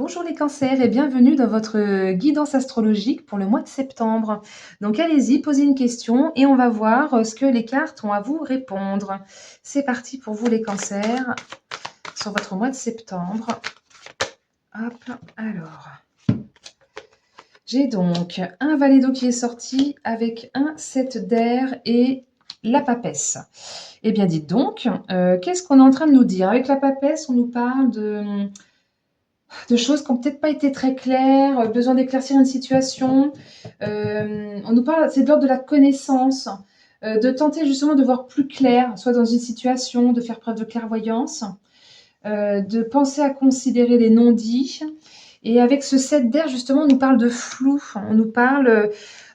Bonjour les cancers et bienvenue dans votre guidance astrologique pour le mois de septembre. Donc allez-y, posez une question et on va voir ce que les cartes ont à vous répondre. C'est parti pour vous les cancers sur votre mois de septembre. Hop, alors. J'ai donc un valet d'eau qui est sorti avec un 7 d'air et la papesse. Eh bien dites donc, qu'est-ce qu'on est en train de nous dire? Avec la papesse, on nous parle de choses qui n'ont peut-être pas été très claires, besoin d'éclaircir une situation. On nous parle, c'est de l'ordre de la connaissance, de tenter justement de voir plus clair, soit dans une situation, de faire preuve de clairvoyance, de penser à considérer les non-dits. Et avec ce 7 d'air, justement, on nous parle de flou, on nous parle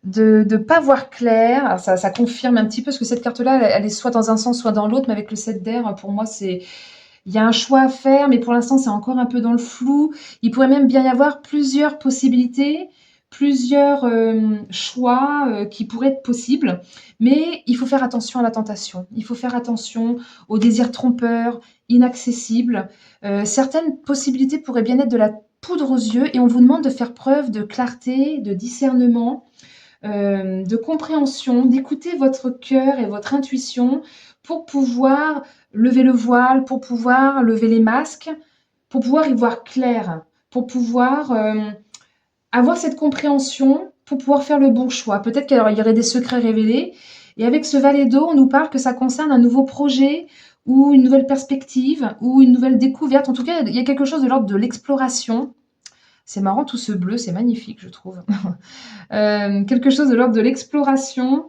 de ne pas voir clair. Alors ça confirme un petit peu, parce que cette carte-là, elle est soit dans un sens, soit dans l'autre, mais avec le 7 d'air, pour moi, c'est il y a un choix à faire, mais pour l'instant, c'est encore un peu dans le flou. Il pourrait même bien y avoir plusieurs possibilités, plusieurs choix qui pourraient être possibles, mais il faut faire attention à la tentation. Il faut faire attention aux désirs trompeurs, inaccessibles. Certaines possibilités pourraient bien être de la poudre aux yeux et on vous demande de faire preuve de clarté, de discernement, de compréhension, d'écouter votre cœur et votre intuition pour pouvoir lever le voile, pour pouvoir lever les masques, pour pouvoir y voir clair, pour pouvoir avoir cette compréhension, pour pouvoir faire le bon choix. Peut-être qu'il y aurait des secrets révélés. Et avec ce valet d'eau, on nous parle que ça concerne un nouveau projet ou une nouvelle perspective ou une nouvelle découverte. En tout cas, il y a quelque chose de l'ordre de l'exploration. C'est marrant, tout ce bleu, c'est magnifique, je trouve. Quelque chose de l'ordre de l'exploration,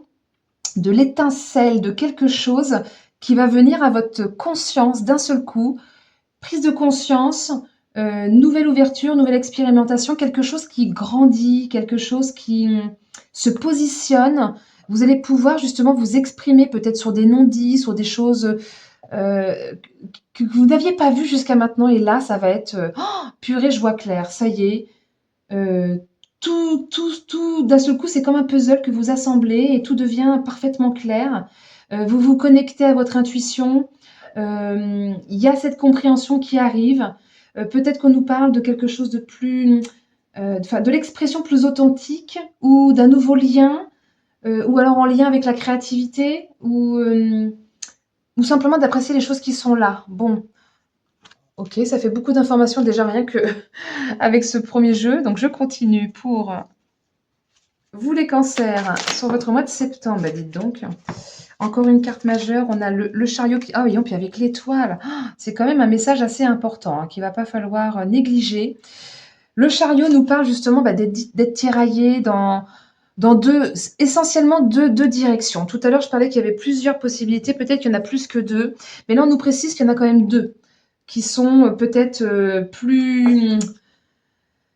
de l'étincelle, de quelque chose qui va venir à votre conscience d'un seul coup, prise de conscience, nouvelle ouverture, nouvelle expérimentation, quelque chose qui grandit, quelque chose qui se positionne. Vous allez pouvoir justement vous exprimer peut-être sur des non-dits, sur des choses que vous n'aviez pas vues jusqu'à maintenant. Et là, ça va être oh, purée, je vois clair, ça y est. Euh, tout, d'un seul coup, c'est comme un puzzle que vous assemblez et tout devient parfaitement clair. Vous vous connectez à votre intuition. Il y a cette compréhension qui arrive. Peut-être qu'on nous parle de quelque chose de plus, de l'expression plus authentique ou d'un nouveau lien, ou alors en lien avec la créativité, ou simplement d'apprécier les choses qui sont là. Bon, ok, ça fait beaucoup d'informations déjà rien que avec ce premier jeu. Donc je continue pour vous les cancers, sur votre mois de septembre, bah dites donc, encore une carte majeure, on a le chariot qui... Ah oui, puis avec l'étoile, c'est quand même un message assez important qu'il ne va pas falloir négliger. Le chariot nous parle justement d'être tiraillé dans essentiellement deux directions. Tout à l'heure, je parlais qu'il y avait plusieurs possibilités, peut-être qu'il y en a plus que deux, mais là, on nous précise qu'il y en a quand même deux, qui sont peut-être plus...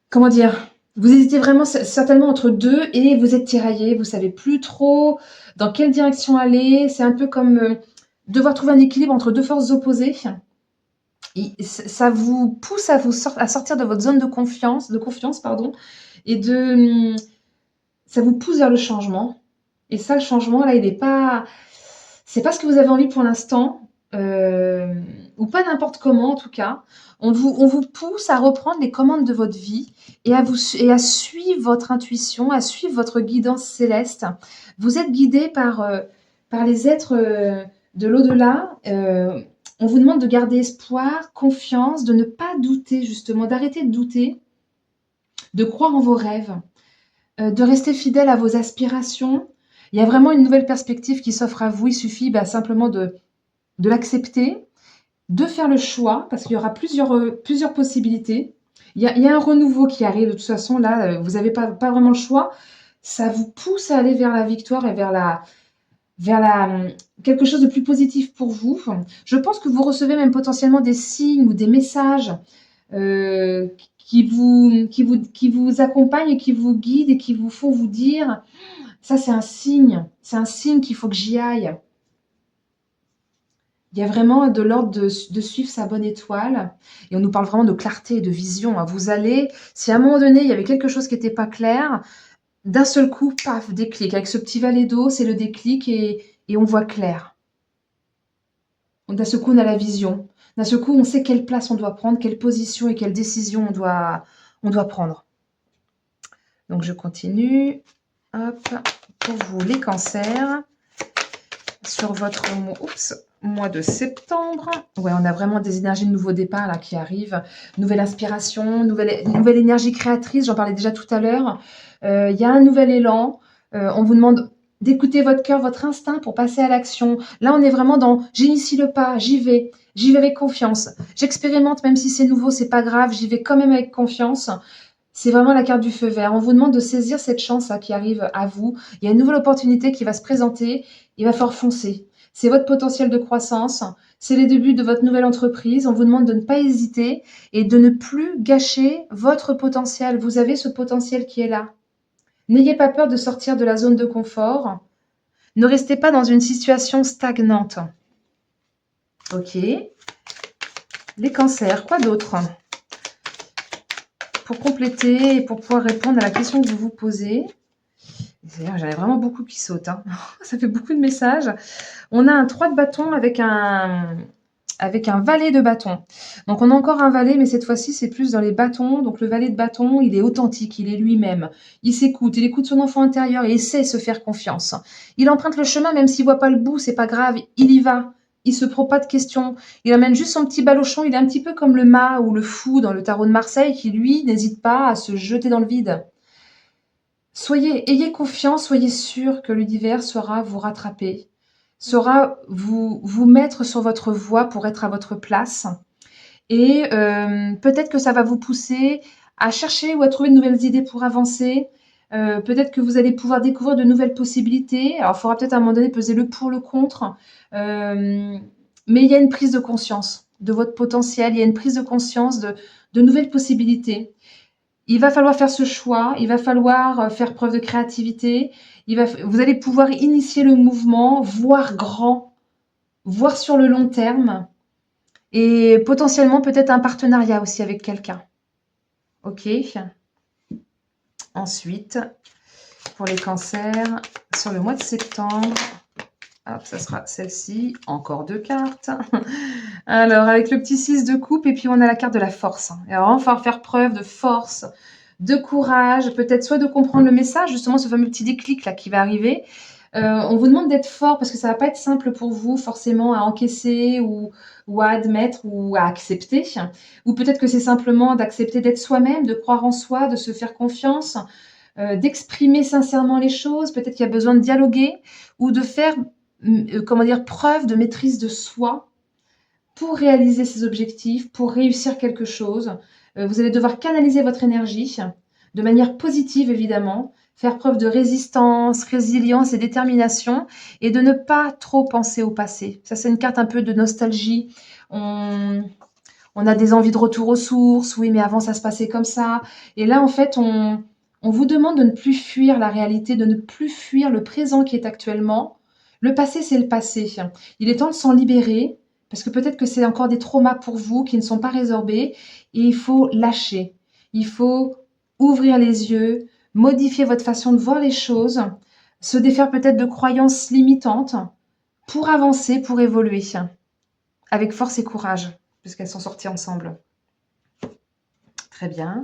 Comment dire? Vous hésitez vraiment certainement entre deux et vous êtes tiraillé, vous savez plus trop dans quelle direction aller. C'est un peu comme devoir trouver un équilibre entre deux forces opposées. Et ça vous pousse à sortir de votre zone de confiance, pardon, et ça vous pousse vers le changement. Et ça, le changement, là, il n'est pas, c'est pas ce que vous avez envie pour l'instant, ou pas n'importe comment en tout cas. On vous pousse à reprendre les commandes de votre vie et à suivre votre intuition, à suivre votre guidance céleste. Vous êtes guidé par les êtres de l'au-delà. On vous demande de garder espoir, confiance, de ne pas douter justement, d'arrêter de douter, de croire en vos rêves, de rester fidèle à vos aspirations. Il y a vraiment une nouvelle perspective qui s'offre à vous. Il suffit simplement de l'accepter, de faire le choix, parce qu'il y aura plusieurs possibilités. Il y a un renouveau qui arrive. De toute façon, là, vous n'avez pas vraiment le choix. Ça vous pousse à aller vers la victoire et vers quelque chose de plus positif pour vous. Je pense que vous recevez même potentiellement des signes ou des messages euh, qui vous accompagnent et qui vous guident et qui vous font vous dire, ça c'est un signe qu'il faut que j'y aille. Il y a vraiment de l'ordre de suivre sa bonne étoile. Et on nous parle vraiment de clarté et de vision. Vous allez, si à un moment donné, il y avait quelque chose qui n'était pas clair, d'un seul coup, paf, déclic. Avec ce petit valet d'eau, c'est le déclic et on voit clair. D'un seul coup, on a la vision. D'un seul coup, on sait quelle place on doit prendre, quelle position et quelle décision on doit prendre. Donc, je continue. Hop, pour vous, les cancers, sur votre mois de septembre. Ouais, on a vraiment des énergies de nouveau départ là qui arrivent. Nouvelle inspiration, nouvelle énergie créatrice, j'en parlais déjà tout à l'heure. Il y a un nouvel élan. On vous demande d'écouter votre cœur, votre instinct pour passer à l'action. Là, on est vraiment dans j'initie le pas, j'y vais avec confiance. J'expérimente, même si c'est nouveau, c'est pas grave, j'y vais quand même avec confiance. C'est vraiment la carte du feu vert. On vous demande de saisir cette chance là, qui arrive à vous. Il y a une nouvelle opportunité qui va se présenter. Il va falloir foncer. C'est votre potentiel de croissance. C'est les débuts de votre nouvelle entreprise. On vous demande de ne pas hésiter et de ne plus gâcher votre potentiel. Vous avez ce potentiel qui est là. N'ayez pas peur de sortir de la zone de confort. Ne restez pas dans une situation stagnante. Ok. Les cancers, quoi d'autre? Pour compléter et pour pouvoir répondre à la question que vous vous posez. J'en ai vraiment beaucoup qui sautent. Hein. Ça fait beaucoup de messages. On a un 3 de bâton avec un valet de bâton. Donc, on a encore un valet, mais cette fois-ci, c'est plus dans les bâtons. Donc, le valet de bâton, il est authentique, il est lui-même. Il s'écoute, il écoute son enfant intérieur et essaie de se faire confiance. Il emprunte le chemin, même s'il voit pas le bout, c'est pas grave, il y va. Il se prend pas de questions. Il amène juste son petit balochon. Il est un petit peu comme le mât ou le fou dans le tarot de Marseille qui, lui, n'hésite pas à se jeter dans le vide. Ayez confiance, soyez sûr que l'univers saura vous rattraper, saura vous mettre sur votre voie pour être à votre place. Et peut-être que ça va vous pousser à chercher ou à trouver de nouvelles idées pour avancer. Peut-être que vous allez pouvoir découvrir de nouvelles possibilités. Alors, il faudra peut-être à un moment donné peser le pour, le contre. Mais il y a une prise de conscience de votre potentiel, il y a une prise de conscience de nouvelles possibilités. Il va falloir faire ce choix, il va falloir faire preuve de créativité, vous allez pouvoir initier le mouvement, voir grand, voir sur le long terme et potentiellement peut-être un partenariat aussi avec quelqu'un. Ok. Ensuite, pour les cancers, sur le mois de septembre, hop, ça sera celle-ci, encore 2 cartes. Alors, avec le petit 6 de coupe, et puis on a la carte de la force. Et alors, il va falloir faire preuve de force, de courage, peut-être soit de comprendre le message, justement ce fameux petit déclic là qui va arriver. On vous demande d'être fort parce que ça va pas être simple pour vous forcément à encaisser ou à admettre ou à accepter. Ou peut-être que c'est simplement d'accepter d'être soi-même, de croire en soi, de se faire confiance, d'exprimer sincèrement les choses. Peut-être qu'il y a besoin de dialoguer ou de faire comment dire, preuve de maîtrise de soi pour réaliser ses objectifs, pour réussir quelque chose. Vous allez devoir canaliser votre énergie de manière positive, évidemment, faire preuve de résistance, résilience et détermination et de ne pas trop penser au passé. Ça, c'est une carte un peu de nostalgie. On a des envies de retour aux sources. Oui, mais avant, ça se passait comme ça. Et là, en fait, on vous demande de ne plus fuir la réalité, de ne plus fuir le présent qui est actuellement. Le passé, c'est le passé. Il est temps de s'en libérer parce que peut-être que c'est encore des traumas pour vous qui ne sont pas résorbés et il faut lâcher. Il faut ouvrir les yeux, modifier votre façon de voir les choses, se défaire peut-être de croyances limitantes pour avancer, pour évoluer avec force et courage puisqu'elles sont sorties ensemble. Très bien.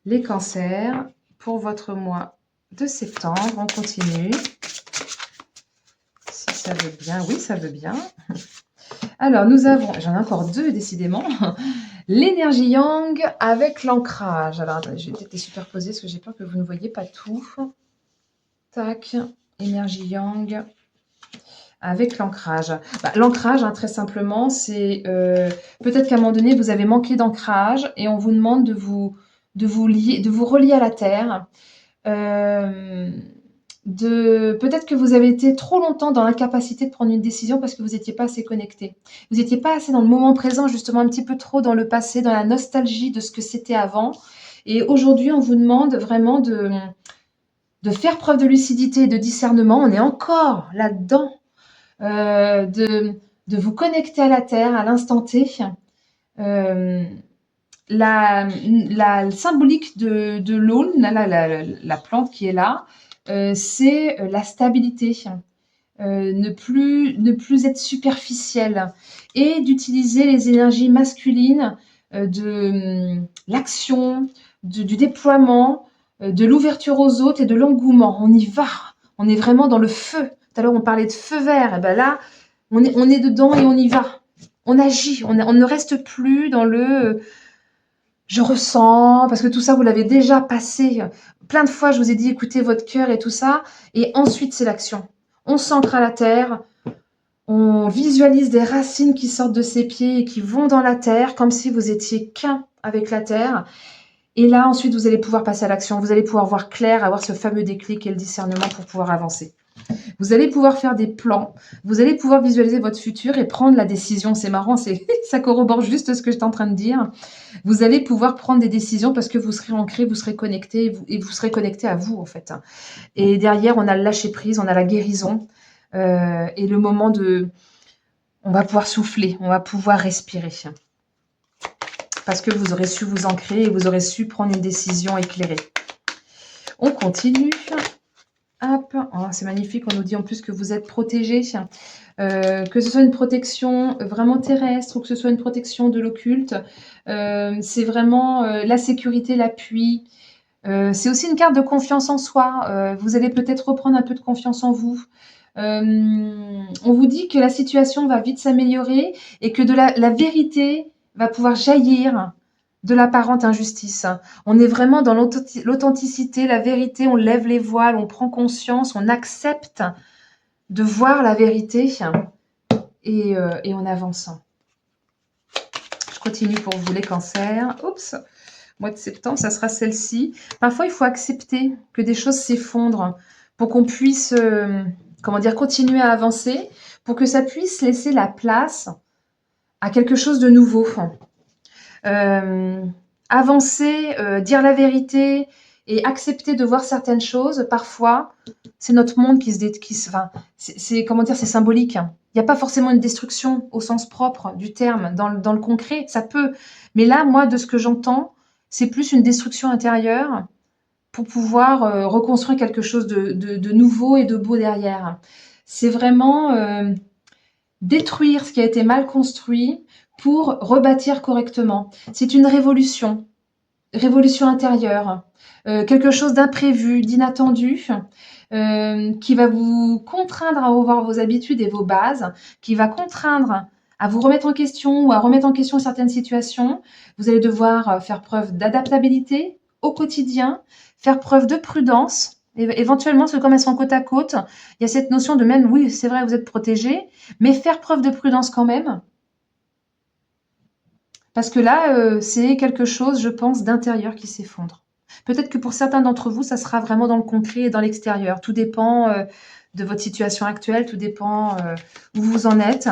Les cancers pour votre mois de septembre, on continue. Si ça veut bien, oui, ça veut bien. Alors, nous avons, j'en ai encore 2 décidément, l'énergie yang avec l'ancrage. Alors, attendez, je vais peut-être les superposer parce que j'ai peur que vous ne voyez pas tout. Tac, énergie yang avec l'ancrage. L'ancrage, hein, très simplement, c'est peut-être qu'à un moment donné, vous avez manqué d'ancrage et on vous demande de vous relier à la terre. Peut-être que vous avez été trop longtemps dans l'incapacité de prendre une décision parce que vous n'étiez pas assez connecté. Vous n'étiez pas assez dans le moment présent, justement un petit peu trop dans le passé, dans la nostalgie de ce que c'était avant. Et aujourd'hui, on vous demande vraiment de faire preuve de lucidité et de discernement. On est encore là-dedans. De vous connecter à la terre, à l'instant T. La symbolique de l'aulne, la plante qui est là, c'est la stabilité. ne plus être superficiel et d'utiliser les énergies masculines de l'action, du déploiement, de l'ouverture aux autres et de l'engouement. On y va, on est vraiment dans le feu. Tout à l'heure, on parlait de feu vert, et ben là, on est dedans et on y va. On agit, on ne reste plus dans le je ressens, parce que tout ça, vous l'avez déjà passé. Plein de fois, je vous ai dit, écoutez votre cœur et tout ça. Et ensuite, c'est l'action. On s'ancre à la terre, on visualise des racines qui sortent de ses pieds et qui vont dans la terre, comme si vous étiez qu'un avec la terre. Et là, ensuite, vous allez pouvoir passer à l'action. Vous allez pouvoir voir clair, avoir ce fameux déclic et le discernement pour pouvoir avancer. Vous allez pouvoir faire des plans, vous allez pouvoir visualiser votre futur et prendre la décision. C'est marrant, ça corrobore juste ce que j'étais en train de dire. Vous allez pouvoir prendre des décisions parce que vous serez ancré, vous serez connecté et vous serez connecté à vous en fait. Et derrière, on a le lâcher prise, on a la guérison et le moment de... On va pouvoir souffler, on va pouvoir respirer. Parce que vous aurez su vous ancrer et vous aurez su prendre une décision éclairée. On continue. Hop, oh, c'est magnifique, on nous dit en plus que vous êtes protégé, que ce soit une protection vraiment terrestre ou que ce soit une protection de l'occulte. C'est vraiment la sécurité, l'appui. C'est aussi une carte de confiance en soi. Vous allez peut-être reprendre un peu de confiance en vous. On vous dit que la situation va vite s'améliorer et que la vérité va pouvoir jaillir de l'apparente injustice. On est vraiment dans l'authenticité, la vérité, on lève les voiles, on prend conscience, on accepte de voir la vérité et on avance. Je continue pour vous les cancers. Oups, mois de septembre, ça sera celle-ci. Parfois, il faut accepter que des choses s'effondrent pour qu'on puisse, comment dire, continuer à avancer, pour que ça puisse laisser la place à quelque chose de nouveau. Avancer, dire la vérité et accepter de voir certaines choses, parfois, c'est notre monde enfin, c'est comment dire, c'est symbolique. Il n'y a pas forcément une destruction au sens propre du terme, dans le concret, ça peut. Mais là, moi, de ce que j'entends, c'est plus une destruction intérieure pour pouvoir reconstruire quelque chose de nouveau et de beau derrière. C'est vraiment détruire ce qui a été mal construit pour rebâtir correctement. C'est une révolution intérieure, quelque chose d'imprévu, d'inattendu, qui va vous contraindre à revoir vos habitudes et vos bases, qui va contraindre à vous remettre en question ou à remettre en question certaines situations. Vous allez devoir faire preuve d'adaptabilité au quotidien, faire preuve de prudence. Éventuellement, parce que comme elles sont côte à côte, il y a cette notion de même, oui, c'est vrai, vous êtes protégé, mais faire preuve de prudence quand même. Parce que là, c'est quelque chose, je pense, d'intérieur qui s'effondre. Peut-être que pour certains d'entre vous, ça sera vraiment dans le concret et dans l'extérieur. Tout dépend de votre situation actuelle, tout dépend où vous en êtes.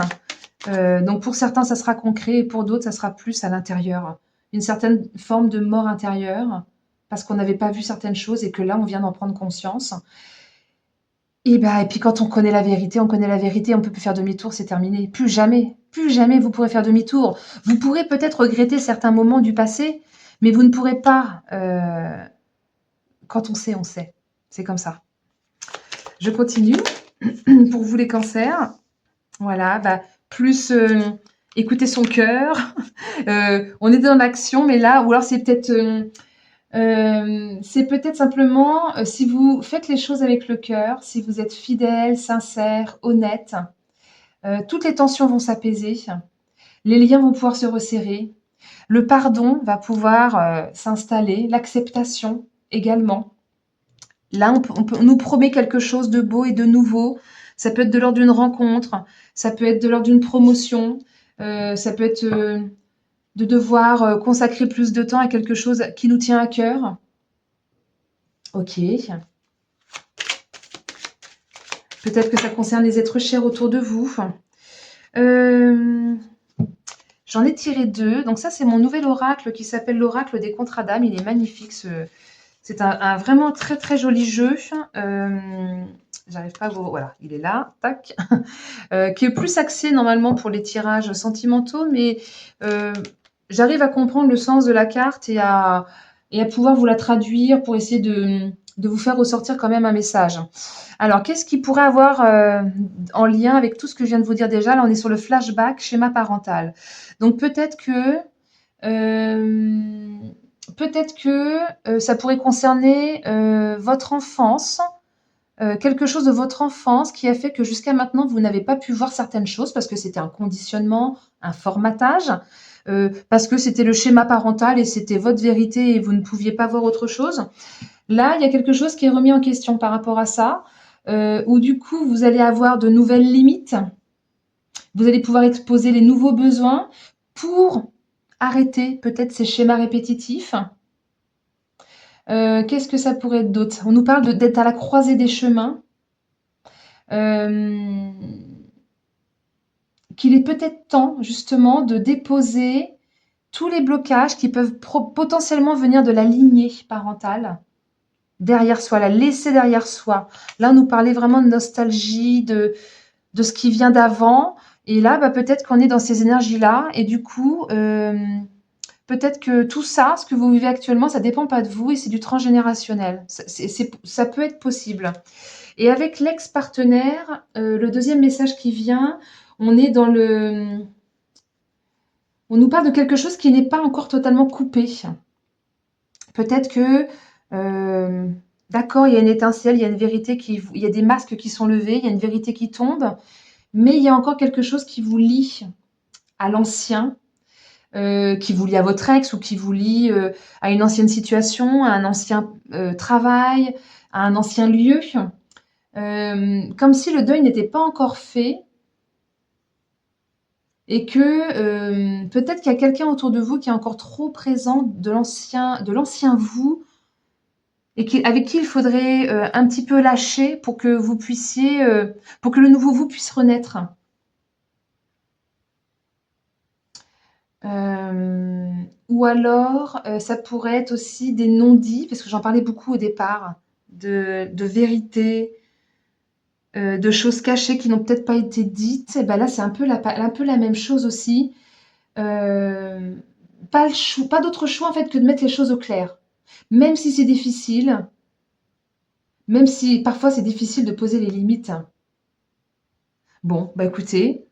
Donc pour certains, ça sera concret et pour d'autres, ça sera plus à l'intérieur. Une certaine forme de mort intérieure parce qu'on n'avait pas vu certaines choses et que là, on vient d'en prendre conscience. Et puis quand on connaît la vérité, on peut plus faire demi-tour, c'est terminé. Plus jamais vous pourrez faire demi-tour. Vous pourrez peut-être regretter certains moments du passé, mais vous ne pourrez pas. Quand on sait, on sait. C'est comme ça. Je continue. Pour vous les cancers, voilà, plus écouter son cœur. On est dans l'action, mais là, ou alors c'est peut-être simplement, si vous faites les choses avec le cœur, si vous êtes fidèle, sincère, honnête, toutes les tensions vont s'apaiser, les liens vont pouvoir se resserrer, le pardon va pouvoir s'installer, l'acceptation également. Là, on nous promet quelque chose de beau et de nouveau. Ça peut être de l'ordre d'une rencontre, ça peut être de l'ordre d'une promotion, ça peut être de devoir consacrer plus de temps à quelque chose qui nous tient à cœur. Ok. Peut-être que ça concerne les êtres chers autour de vous. J'en ai tiré 2. Donc ça, c'est mon nouvel oracle qui s'appelle l'oracle des contrats d'âme. Il est magnifique. C'est un vraiment très, très joli jeu. J'arrive pas à vous... Voilà, il est là. Tac. Qui est plus axé normalement pour les tirages sentimentaux, mais j'arrive à comprendre le sens de la carte et à pouvoir vous la traduire pour essayer de vous faire ressortir quand même un message. Alors, qu'est-ce qui pourrait avoir en lien avec tout ce que je viens de vous dire déjà? Là, on est sur le flashback, schéma parental. Donc, euh, peut-être que ça pourrait concerner votre enfance, quelque chose de votre enfance qui a fait que jusqu'à maintenant, vous n'avez pas pu voir certaines choses parce que c'était un conditionnement, un formatage, parce que c'était le schéma parental et c'était votre vérité et vous ne pouviez pas voir autre chose. Là, il y a quelque chose qui est remis en question par rapport à ça, où du coup, vous allez avoir de nouvelles limites. Vous allez pouvoir exposer les nouveaux besoins pour arrêter peut-être ces schémas répétitifs. Qu'est-ce que ça pourrait être d'autre? On nous parle d'être à la croisée des chemins. Euh, qu'il est peut-être temps justement de déposer tous les blocages qui peuvent potentiellement venir de la lignée parentale derrière soi, la laisser derrière soi. Là, on nous parlait vraiment de nostalgie, de ce qui vient d'avant. Et là, bah, peut-être qu'on est dans ces énergies-là. Et du coup, peut-être que tout ça, ce que vous vivez actuellement, ça dépend pas de vous et c'est du transgénérationnel. Ça peut être possible. Et avec l'ex-partenaire, le deuxième message qui vient, on est dans le... On nous parle de quelque chose qui n'est pas encore totalement coupé. Peut-être que, euh, d'accord, il y a une étincelle, il y a une vérité il y a des masques qui sont levés, il y a une vérité qui tombe, mais il y a encore quelque chose qui vous lie à l'ancien, qui vous lie à votre ex ou qui vous lie à une ancienne situation, à un ancien travail, à un ancien lieu, comme si le deuil n'était pas encore fait et que peut-être qu'il y a quelqu'un autour de vous qui est encore trop présent de l'ancien vous et avec qui il faudrait un petit peu lâcher pour que vous puissiez, pour que le nouveau vous puisse renaître. Euh, ou alors, ça pourrait être aussi des non-dits, parce que j'en parlais beaucoup au départ, de vérité, de choses cachées qui n'ont peut-être pas été dites. Et ben là, c'est un peu la même chose aussi. Euh, pas d'autre choix en fait que de mettre les choses au clair. Même si c'est difficile, même si parfois c'est difficile de poser les limites. Bon, bah écoutez,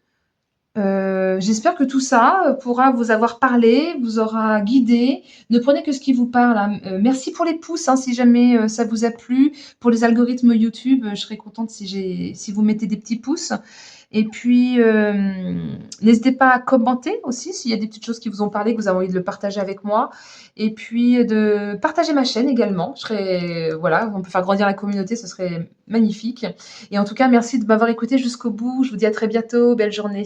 j'espère que tout ça pourra vous avoir parlé, vous aura guidé. Ne prenez que ce qui vous parle, hein. Merci pour les pouces, hein, si jamais ça vous a plu. Pour les algorithmes YouTube, je serais contente si vous mettez des petits pouces. Et puis, n'hésitez pas à commenter aussi s'il y a des petites choses qui vous ont parlé, que vous avez envie de le partager avec moi. Et puis, de partager ma chaîne également. Voilà, on peut faire grandir la communauté, ce serait magnifique. Et en tout cas, merci de m'avoir écouté jusqu'au bout. Je vous dis à très bientôt. Belle journée.